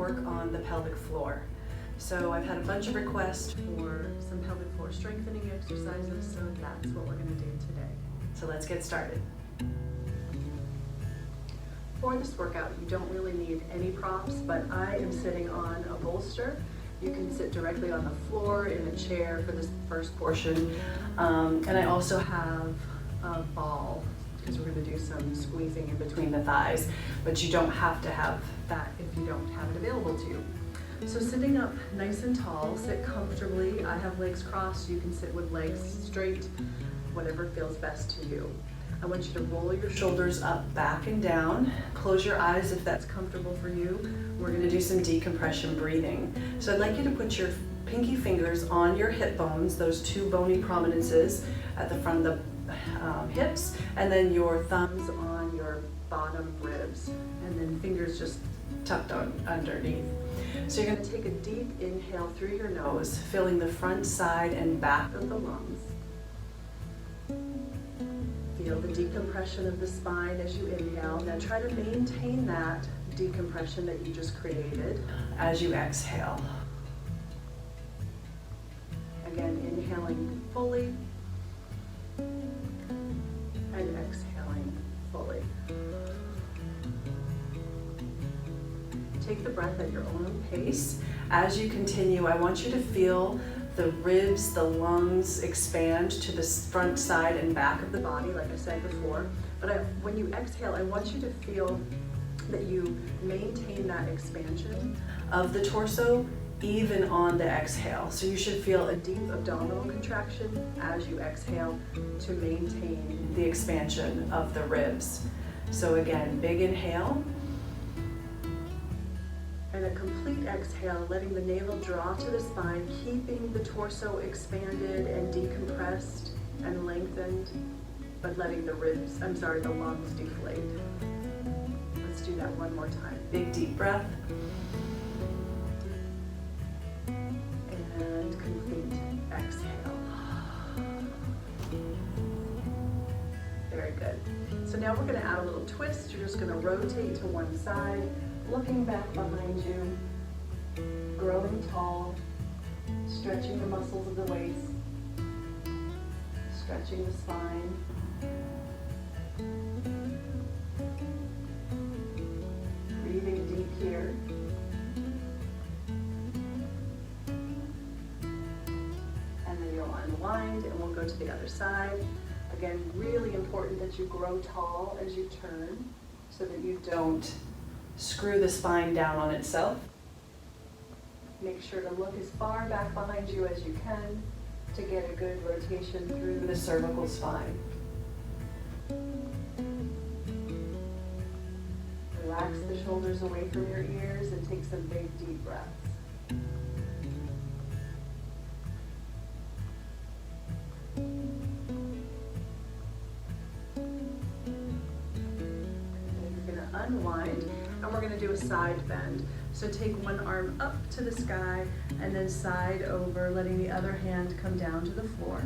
work on the pelvic floor. So I've had a bunch of requests for some pelvic floor strengthening exercises, so that's what we're going to do today. So let's get started. For this workout, you don't really need any props, but I am sitting on a bolster. You can sit directly on the floor in a chair for this first portion. And I also have a ball because we're going to do some squeezing in between the thighs, but you don't have to have that if you don't have it available to you. So sitting up nice and tall, sit comfortably. I have legs crossed. You can sit with legs straight, whatever feels best to you. I want you to roll your shoulders up, back and down. Close your eyes if that's comfortable for you. We're going to do some decompression breathing. So I'd like you to put your pinky fingers on your hip bones, those two bony prominences at the front of the hips, and then your thumbs on your bottom ribs, and then fingers just tucked on underneath. So you're going to take a deep inhale through your nose, filling the front, side, and back of the lungs. Feel the decompression of the spine as you inhale. Now try to maintain that decompression that you just created as you exhale. Again, inhaling fully and exhaling fully. Take the breath at your own pace. As you continue, I want you to feel the ribs, the lungs expand to the front, side, and back of the body, like I said before. But when you exhale, I want you to feel that you maintain that expansion of the torso even on the exhale. So you should feel a deep abdominal contraction as you exhale to maintain the expansion of the ribs. So again, big inhale. And a complete exhale, letting the navel draw to the spine, keeping the torso expanded and decompressed and lengthened, but letting the lungs deflate. Let's do that one more time. Big deep breath. And complete exhale. Very good. So now we're going to add a little twist. You're just going to rotate to one side, looking back behind you, growing tall, stretching the muscles of the waist, stretching the spine. Breathing deep here. And then you'll unwind and we'll go to the other side. Again, really important that you grow tall as you turn so that you don't screw the spine down on itself. Make sure to look as far back behind you as you can to get a good rotation through the cervical spine. Relax the shoulders away from your ears and take some big deep breaths. Unwind, and we're going to do a side bend. So take one arm up to the sky and then side over, letting the other hand come down to the floor.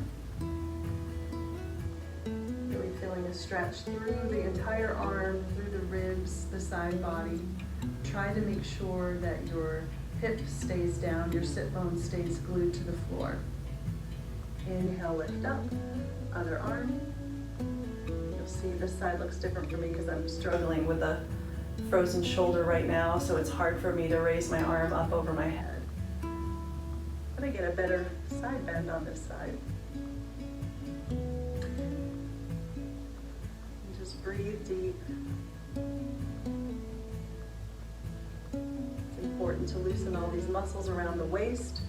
Really feeling a stretch through the entire arm, through the ribs, the side body. Try to make sure that your hip stays down, your sit bone stays glued to the floor. Inhale, lift up, other arm. See, this side looks different for me because I'm struggling with a frozen shoulder right now, so it's hard for me to raise my arm up over my head. I'm going to get a better side bend on this side. And just breathe deep. It's important to loosen all these muscles around the waist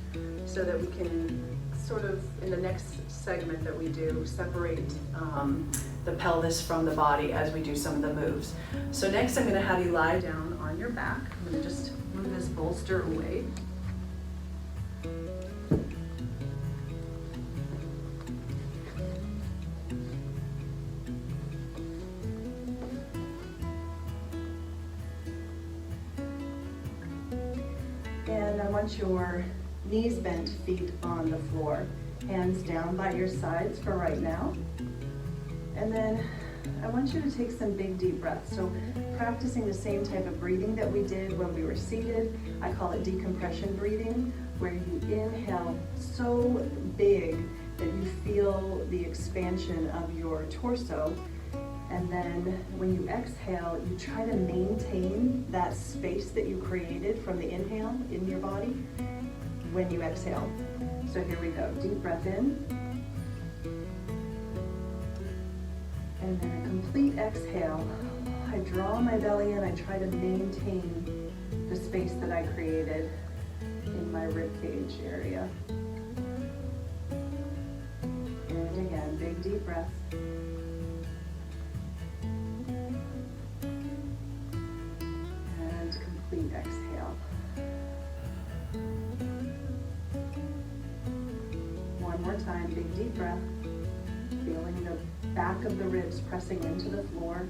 so that we can sort of, in the next segment that we do, separate the pelvis from the body as we do some of the moves. So next I'm going to have you lie down on your back. I'm going to just move this bolster away. And I want your knees bent, feet on the floor, hands down by your sides for right now. And then I want you to take some big deep breaths. So practicing the same type of breathing that we did when we were seated. I call it decompression breathing, where you inhale so big that you feel the expansion of your torso. And then when you exhale, you try to maintain that space that you created from the inhale in your body when you exhale. So here we go. Deep breath in. And then a complete exhale. I draw my belly in. I try to maintain the space that I created in my rib cage area. And again, big deep breath. And complete exhale. One more time, big deep breath. Feeling the back of the ribs pressing into the floor.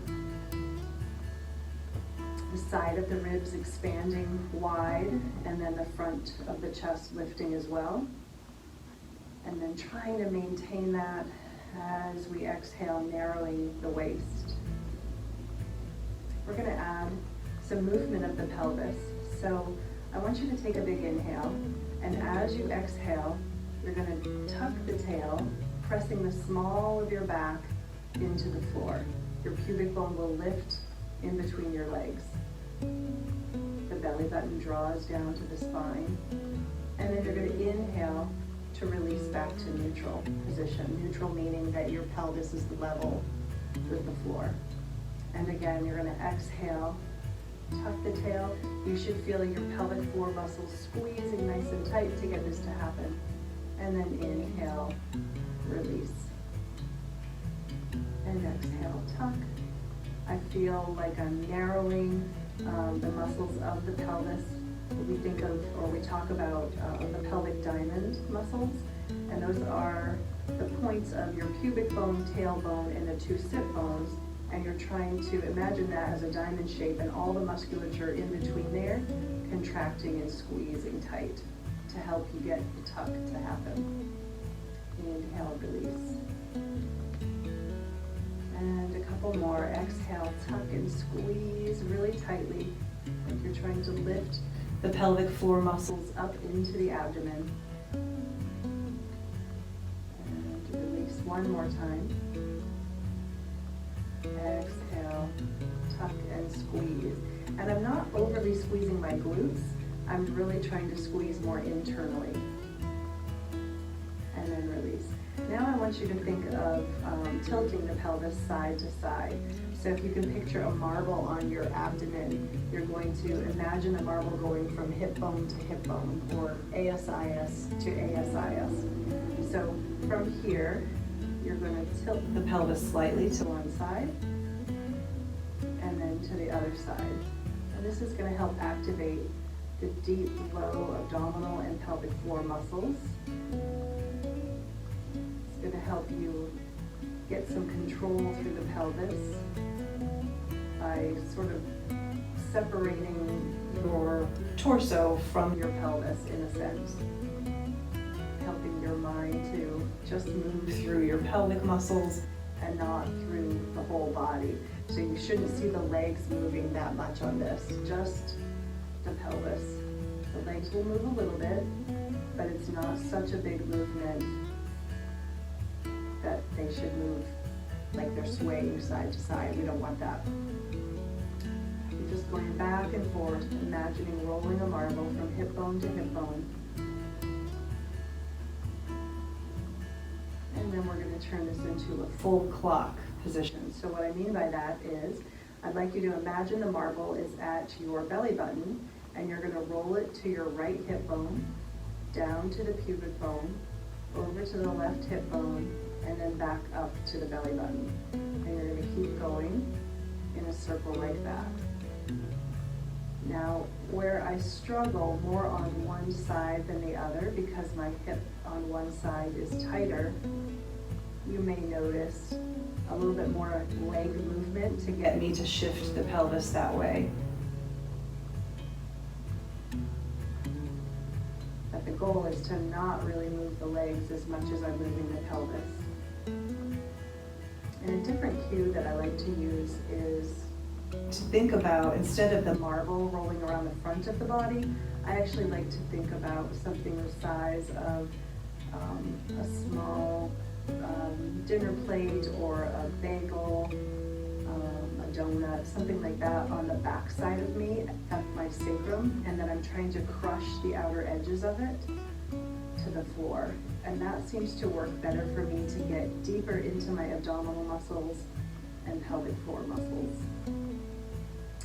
The side of the ribs expanding wide, and then the front of the chest lifting as well. And then trying to maintain that as we exhale, narrowing the waist. We're going to add some movement of the pelvis. So I want you to take a big inhale, and as you exhale, you're going to tuck the tail, pressing the small of your back into the floor. Your pubic bone will lift in between your legs. The belly button draws down to the spine. And then you're going to inhale to release back to neutral position. Neutral meaning that your pelvis is level with the floor. And again, you're going to exhale, tuck the tail. You should feel your pelvic floor muscles squeezing nice and tight to get this to happen. And then inhale, release. And exhale, tuck. I feel like I'm narrowing the muscles of the pelvis. We think of, or we talk about the pelvic diamond muscles, and those are the points of your pubic bone, tailbone, and the two sit bones, and you're trying to imagine that as a diamond shape and all the musculature in between there contracting and squeezing tight to help you get the tuck to happen. Inhale, release. And a couple more. Exhale, tuck and squeeze really tightly, like you're trying to lift the pelvic floor muscles up into the abdomen. And release one more time. Exhale, tuck and squeeze. And I'm not overly squeezing my glutes. I'm really trying to squeeze more internally. And then release. Now I want you to think of tilting the pelvis side to side. So if you can picture a marble on your abdomen, you're going to imagine a marble going from hip bone to hip bone, or ASIS to ASIS. So from here, you're going to tilt the pelvis slightly to one side, and then to the other side. And this is going to help activate the deep, low abdominal and pelvic floor muscles. It's going to help you get some control through the pelvis by sort of separating your torso from your pelvis in a sense. Helping your mind to just move through your pelvic muscles and not through the whole body. So you shouldn't see the legs moving that much on this, just the pelvis. The legs will move a little bit, but it's not such a big movement that they should move like they're swaying side to side. We don't want that. You're just going back and forth, imagining rolling a marble from hip bone to hip bone. And then we're going to turn this into a full clock position. So what I mean by that is, I'd like you to imagine the marble is at your belly button, and you're going to roll it to your right hip bone, down to the pubic bone, over to the left hip bone, and then back up to the belly button. And you're going to keep going in a circle like that. Now, where I struggle more on one side than the other, because my hip on one side is tighter, you may notice a little bit more leg movement to get me to shift the pelvis that way. But the goal is to not really move the legs as much as I'm moving the pelvis. In a different cue that I like to use is to think about, instead of the marble rolling around the front of the body, I actually like to think about something the size of a small dinner plate or a bagel, a donut, something like that on the back side of me at my sacrum, and then I'm trying to crush the outer edges of it to the floor. And that seems to work better for me to get deeper into my abdominal muscles and pelvic floor muscles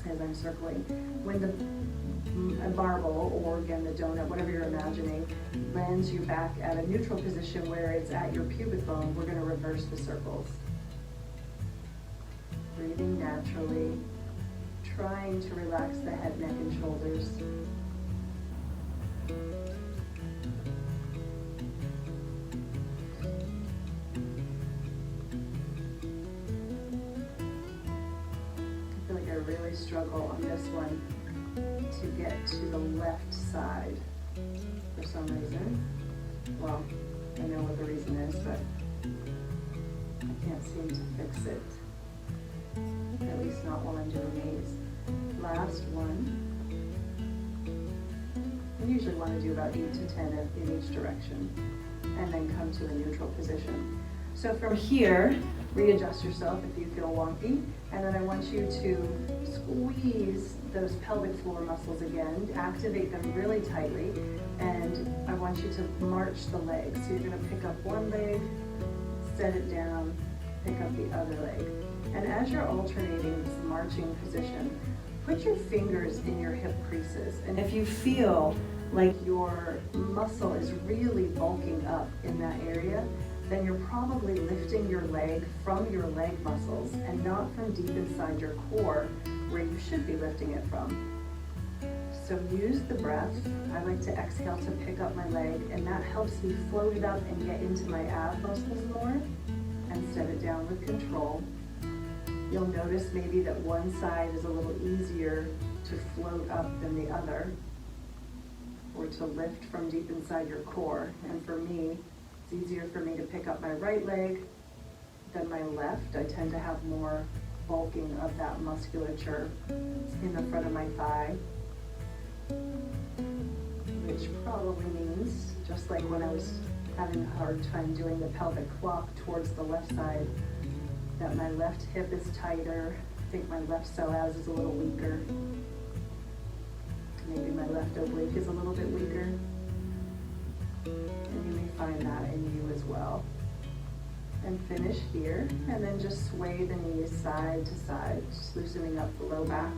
as I'm circling. When the marble, or again the donut, whatever you're imagining, lands you back at a neutral position where it's at your pubic bone, we're going to reverse the circles. Breathing naturally, trying to relax the head, neck, and shoulders. I feel like I really struggle on this one to get to the left side for some reason. Well, I know what the reason is, but I can't seem to fix it. At least not while I'm doing these. Last one. I usually want to do about 8 to 10 in each direction, and then come to a neutral position. So from here, readjust yourself if you feel wonky, and then I want you to squeeze those pelvic floor muscles again, activate them really tightly, and I want you to march the legs. So you're going to pick up one leg, set it down, pick up the other leg. And as you're alternating this marching position, put your fingers in your hip creases. And if you feel like your muscle is really bulking up in that area, then you're probably lifting your leg from your leg muscles and not from deep inside your core where you should be lifting it from. So use the breath. I like to exhale to pick up my leg, and that helps me float it up and get into my ab muscles more and set it down with control. You'll notice maybe that one side is a little easier to float up than the other, or to lift from deep inside your core. And for me, it's easier for me to pick up my right leg than my left. I tend to have more bulking of that musculature in the front of my thigh, which probably means, just like when I was having a hard time doing the pelvic walk towards the left side, that my left hip is tighter. I think my left psoas is a little weaker. Maybe my left oblique is a little bit weaker. And you may find that in you as well. And finish here, and then just sway the knees side to side, just loosening up the low back.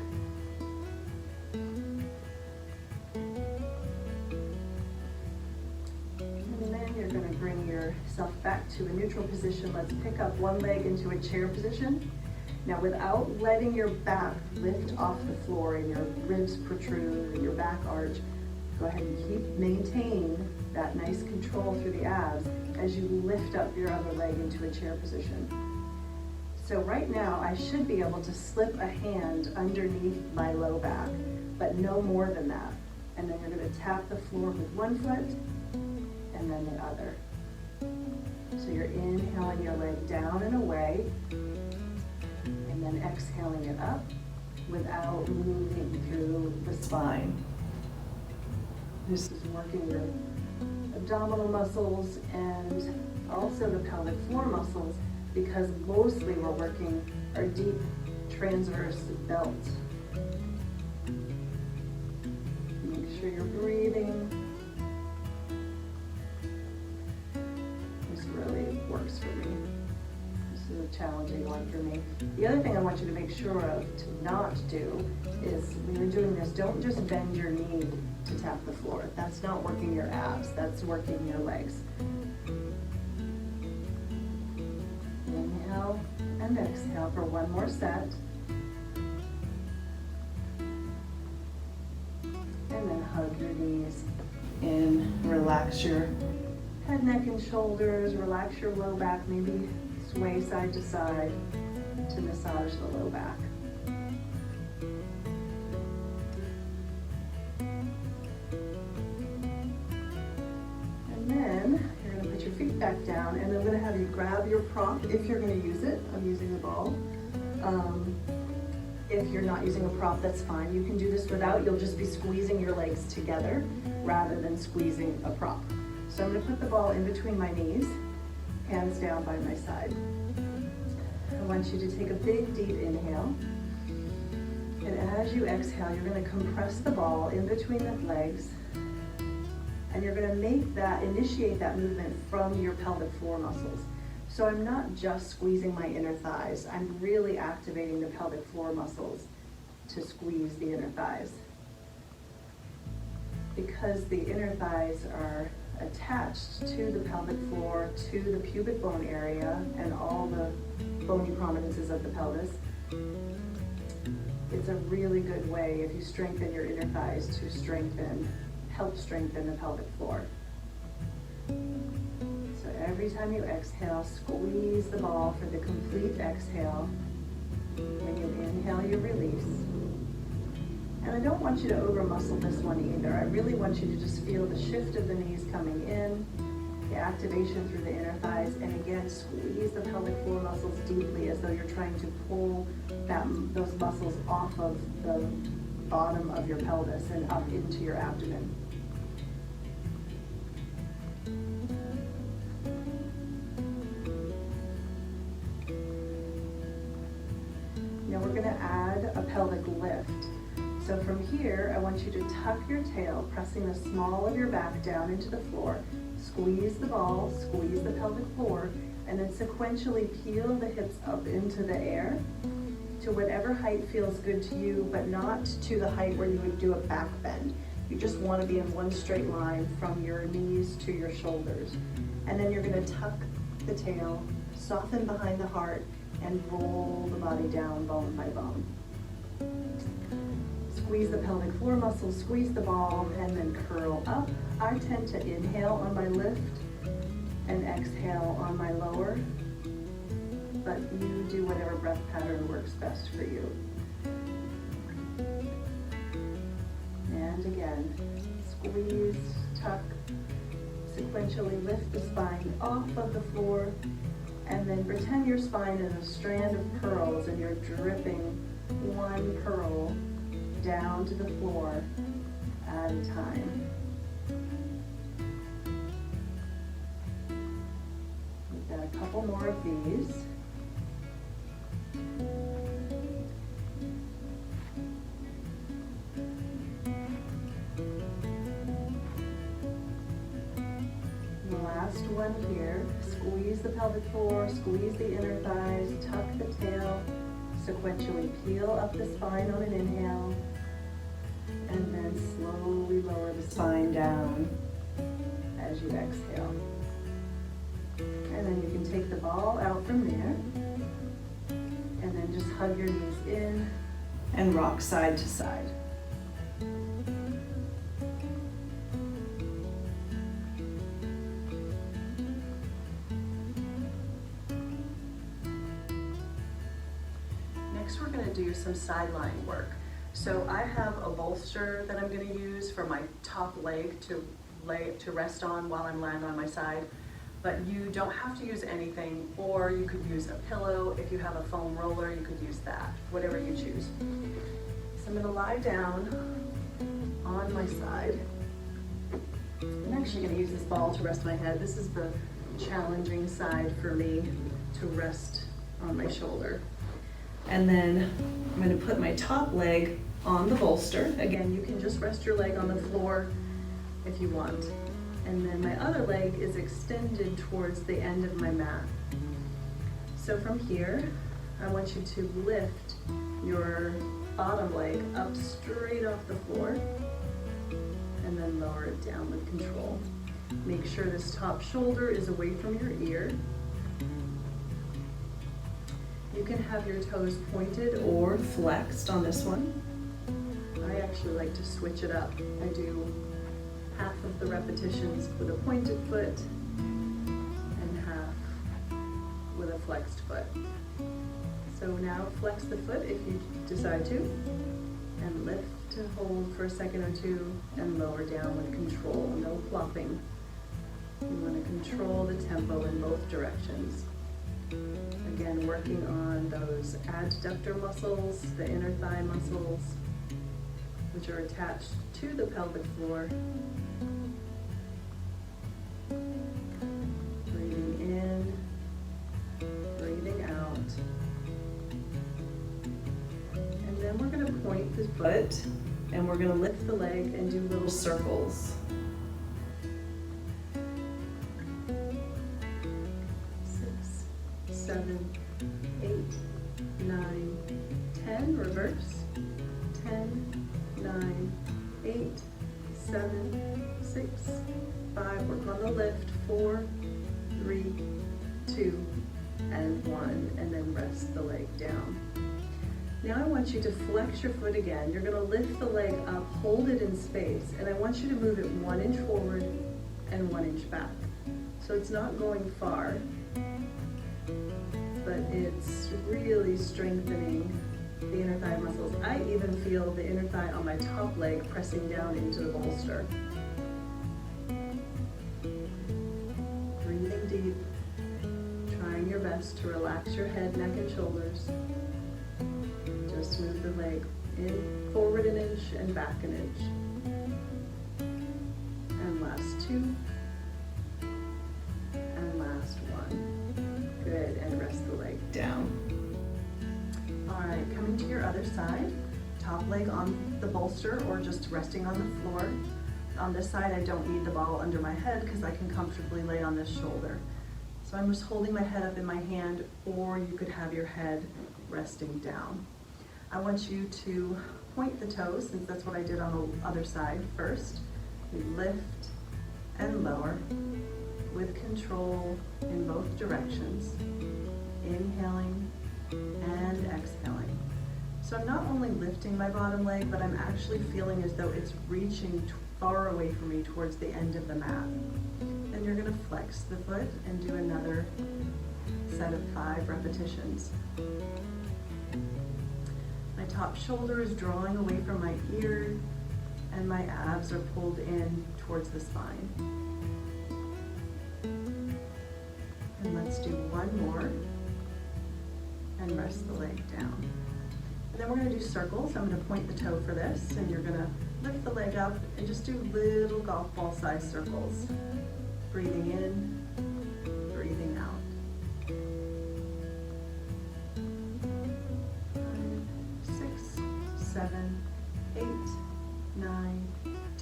And then you're going to bring yourself back to a neutral position. Let's pick up one leg into a chair position. Now, without letting your back lift off the floor and your ribs protrude and your back arch, go ahead and maintain that nice control through the abs as you lift up your other leg into a chair position. So right now, I should be able to slip a hand underneath my low back, but no more than that. And then you're going to tap the floor with one foot and then the other. So you're inhaling your leg down and away, and then exhaling it up without moving through the spine. This is working your abdominal muscles and also the pelvic floor muscles, because mostly we're working our deep transverse belt. Make sure you're breathing. This really works for me. This is a challenging one for me. The other thing I want you to make sure of to not do is, when you're doing this, don't just bend your knee to tap the floor. That's not working your abs, that's working your legs. Inhale and exhale for one more set. And then hug your knees in, relax your head, neck, and shoulders, relax your low back, maybe sway side to side to massage the low back. And then you're going to put your feet back down, and I'm going to have you you grab your prop if you're going to use it. I'm using the ball. If you're not using a prop, that's fine. You can do this without. You'll just be squeezing your legs together rather than squeezing a prop. So I'm going to put the ball in between my knees, hands down by my side. I want you to take a big, deep inhale. And as you exhale, you're going to compress the ball in between the legs. And you're going to initiate that movement from your pelvic floor muscles. So I'm not just squeezing my inner thighs, I'm really activating the pelvic floor muscles to squeeze the inner thighs. Because the inner thighs are attached to the pelvic floor, to the pubic bone area, and all the bony prominences of the pelvis, it's a really good way, if you strengthen your inner thighs, to help strengthen the pelvic floor. So every time you exhale, squeeze the ball for the complete exhale. When you inhale, you release. And I don't want you to over muscle this one either. I really want you to just feel the shift of the knees coming in, the activation through the inner thighs, and again, squeeze the pelvic floor muscles deeply as though you're trying to pull those muscles off of the bottom of your pelvis and up into your abdomen. Now we're going to add a pelvic lift. So from here, I want you to tuck your tail, pressing the small of your back down into the floor. Squeeze the ball, squeeze the pelvic floor, and then sequentially peel the hips up into the air to whatever height feels good to you, but not to the height where you would do a back bend. You just want to be in one straight line from your knees to your shoulders. And then you're going to tuck the tail, soften behind the heart, and roll the body down bone by bone. Squeeze the pelvic floor muscles, squeeze the ball, and then curl up. I tend to inhale on my lift and exhale on my lower, but you do whatever breath pattern works best for you. And again, squeeze, tuck, sequentially lift the spine off of the floor, and then pretend your spine is a strand of pearls and you're dripping one pearl down to the floor at a time. We've got a couple more of these. The last one here, squeeze the pelvic floor, squeeze the inner thighs, tuck the tail, sequentially peel up the spine on an inhale, and then slowly lower the spine down as you exhale. And then you can take the ball out from there, and then just hug your knees in and rock side to side. Next, we're going to do some sideline work. So I have a bolster that I'm going to use for my top leg to rest on while I'm lying on my side. But you don't have to use anything, or you could use a pillow. If you have a foam roller, you could use that, whatever you choose. So I'm going to lie down on my side. I'm actually going to use this ball to rest my head. This is the challenging side for me to rest on my shoulder. And then I'm going to put my top leg on the bolster. Again, you can just rest your leg on the floor if you want. And then my other leg is extended towards the end of my mat. So from here, I want you to lift your bottom leg up straight off the floor and then lower it down with control. Make sure this top shoulder is away from your ear. You can have your toes pointed or flexed on this one. I actually like to switch it up. I do half of the repetitions with a pointed foot and half with a flexed foot. So now flex the foot if you decide to, and lift to hold for a second or two and lower down with control, no flopping. You want to control the tempo in both directions. Again, working on those adductor muscles, the inner thigh muscles, which are attached to the pelvic floor. Breathing in, breathing out. And then we're going to point the foot and we're going to lift the leg and do little circles. 6, 7, 8, 9, 10, reverse. 10, 9, 8, 7, 6, 5, work on the lift, 4, 3, 2, and 1, and then rest the leg down. Now I want you to flex your foot again. You're going to lift the leg up, hold it in space, and I want you to move it 1 inch forward and 1 inch back. So it's not going far, but it's really strengthening the inner thigh muscles. I even feel the inner thigh on my top leg pressing down into the bolster. Breathing deep, trying your best to relax your head, neck, and shoulders. Just move the leg in, forward an inch and back an inch. And last 2. And last 1. Good, and rest the leg down. All right, coming to your other side, top leg on the bolster or just resting on the floor. On this side, I don't need the ball under my head because I can comfortably lay on this shoulder. So I'm just holding my head up in my hand, or you could have your head resting down. I want you to point the toes, since that's what I did on the other side first. We lift and lower with control in both directions. Inhaling and exhaling. So I'm not only lifting my bottom leg, but I'm actually feeling as though it's reaching far away from me towards the end of the mat. Then you're going to flex the foot and do another set of 5 repetitions. My top shoulder is drawing away from my ear, and my abs are pulled in towards the spine. And let's do 1 more. And rest the leg down. And then we're going to do circles. I'm going to point the toe for this, and you're going to lift the leg up and just do little golf ball size circles. Breathing in, breathing out. 5, 6, 7, 8, 9,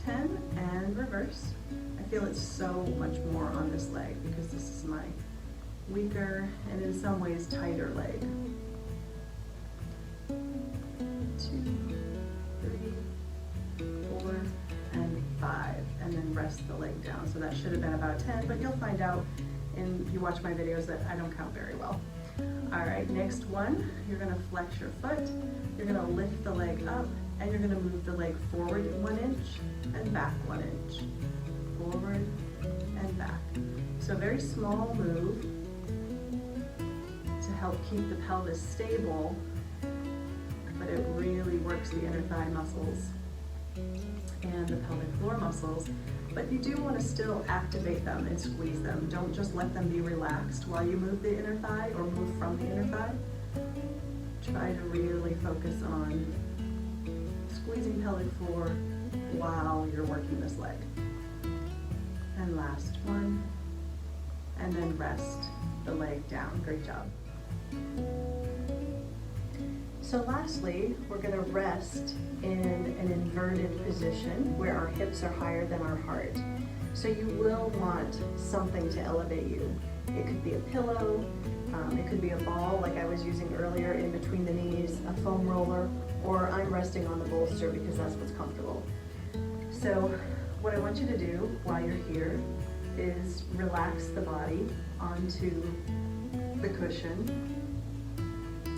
10, and reverse. I feel it's so much more on this leg because this is my weaker and in some ways tighter leg. 2, 3, 4, and 5, and then rest the leg down. So that should have been about 10, but you'll find out if you watch my videos that I don't count very well. All right, next one, you're gonna flex your foot, you're gonna lift the leg up, and you're gonna move the leg forward 1 inch and back 1 inch. Forward and back. So a very small move to help keep the pelvis stable, but it really works the inner thigh muscles and the pelvic floor muscles. But you do want to still activate them and squeeze them. Don't just let them be relaxed while you move the inner thigh or move from the inner thigh. Try to really focus on squeezing pelvic floor while you're working this leg. And last one, and then rest the leg down. Great job. So lastly, we're going to rest in an inverted position where our hips are higher than our heart. So you will want something to elevate you. It could be a pillow, it could be a ball like I was using earlier in between the knees, a foam roller, or I'm resting on the bolster because that's what's comfortable. So what I want you to do while you're here is relax the body onto the cushion.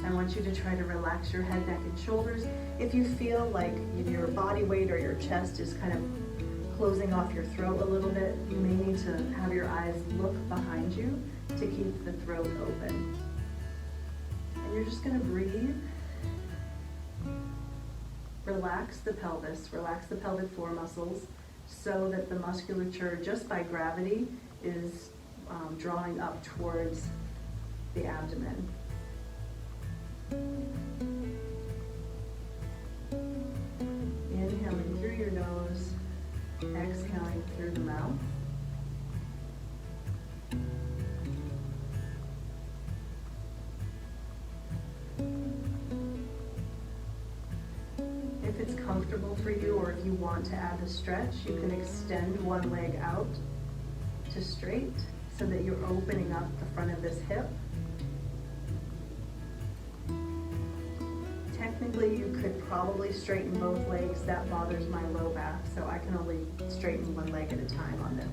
I want you to try to relax your head, neck, and shoulders. If you feel like your body weight or your chest is kind of closing off your throat a little bit, you may need to have your eyes look behind you to keep the throat open. And you're just going to breathe. Relax the pelvis, relax the pelvic floor muscles so that the musculature, just by gravity, is drawing up towards the abdomen. Inhaling through your nose, exhaling through the mouth. If it's comfortable for you, or if you want to add the stretch, you can extend one leg out to straight so that you're opening up the front of this hip. Technically, you could probably straighten both legs. That bothers my low back, so I can only straighten one leg at a time on this.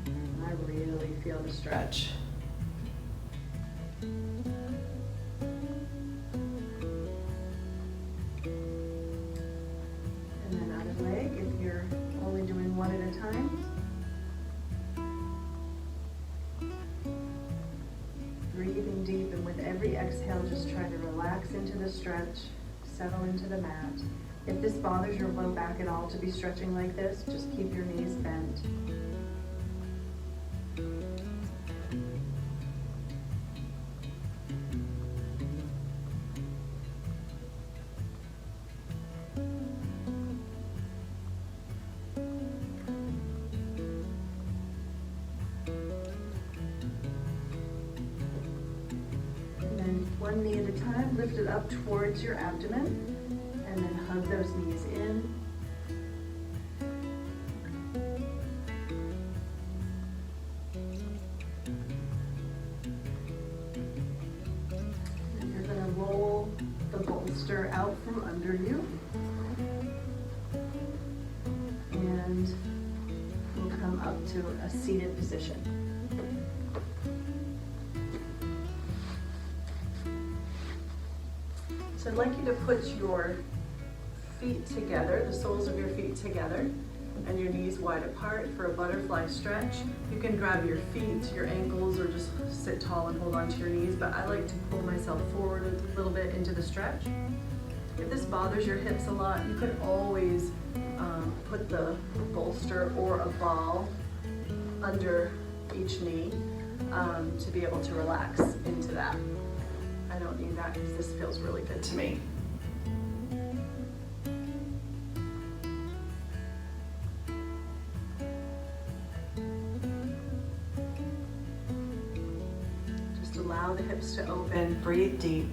And I really feel the stretch. And then other leg, if you're only doing one at a time. Breathing deep, and with every exhale, just try to relax into the stretch, settle into the mat. If this bothers your low back at all to be stretching like this, just keep your knees bent. One knee at a time, lift it up towards your abdomen, and then hug those knees in. And you're going to roll the bolster out from under you. And we'll come up to a seated position. So I'd like you to put your feet together, the soles of your feet together, and your knees wide apart for a butterfly stretch. You can grab your feet, your ankles, or just sit tall and hold onto your knees, but I like to pull myself forward a little bit into the stretch. If this bothers your hips a lot, you can always put the bolster or a ball under each knee to be able to relax into that. I don't need that because this feels really good to me. Just allow the hips to open, breathe deep.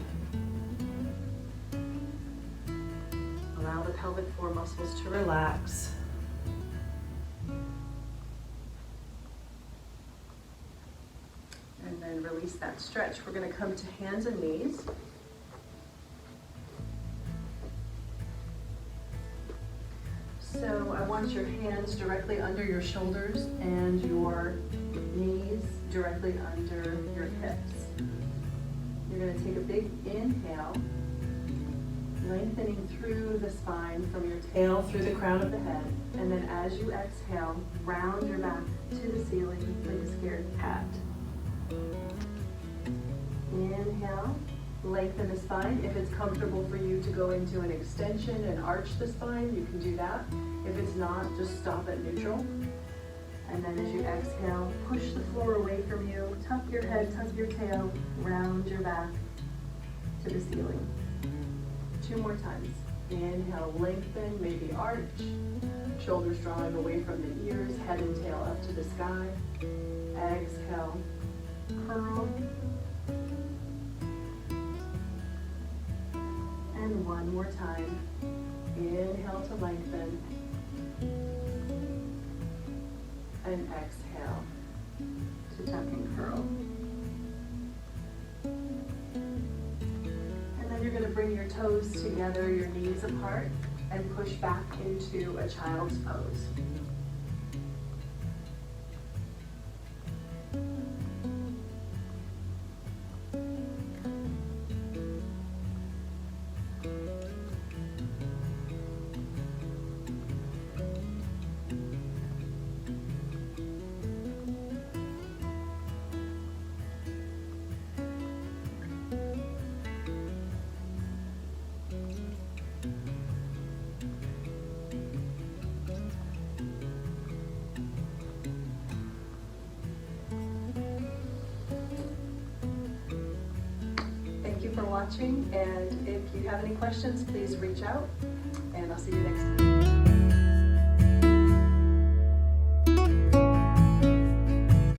Allow the pelvic floor muscles to relax. And then release that stretch. We're going to come to hands and knees. So I want your hands directly under your shoulders and your knees directly under your hips. You're going to take a big inhale, lengthening through the spine from your tail through the crown of the head. And then as you exhale, round your back to the ceiling like a scared cat. Inhale, lengthen the spine. If it's comfortable for you to go into an extension and arch the spine, you can do that. If it's not, just stop at neutral. And then as you exhale, push the floor away from you, tuck your head, tuck your tail, round your back to the ceiling. 2 more times. Inhale, lengthen, maybe arch. Shoulders drawing away from the ears, head and tail up to the sky. Exhale, curl. And 1 more time. Inhale to lengthen. And exhale to tuck and curl. And then you're going to bring your toes together, your knees apart, and push back into a child's pose. watching, and if you have any questions, please reach out, and I'll see you next time.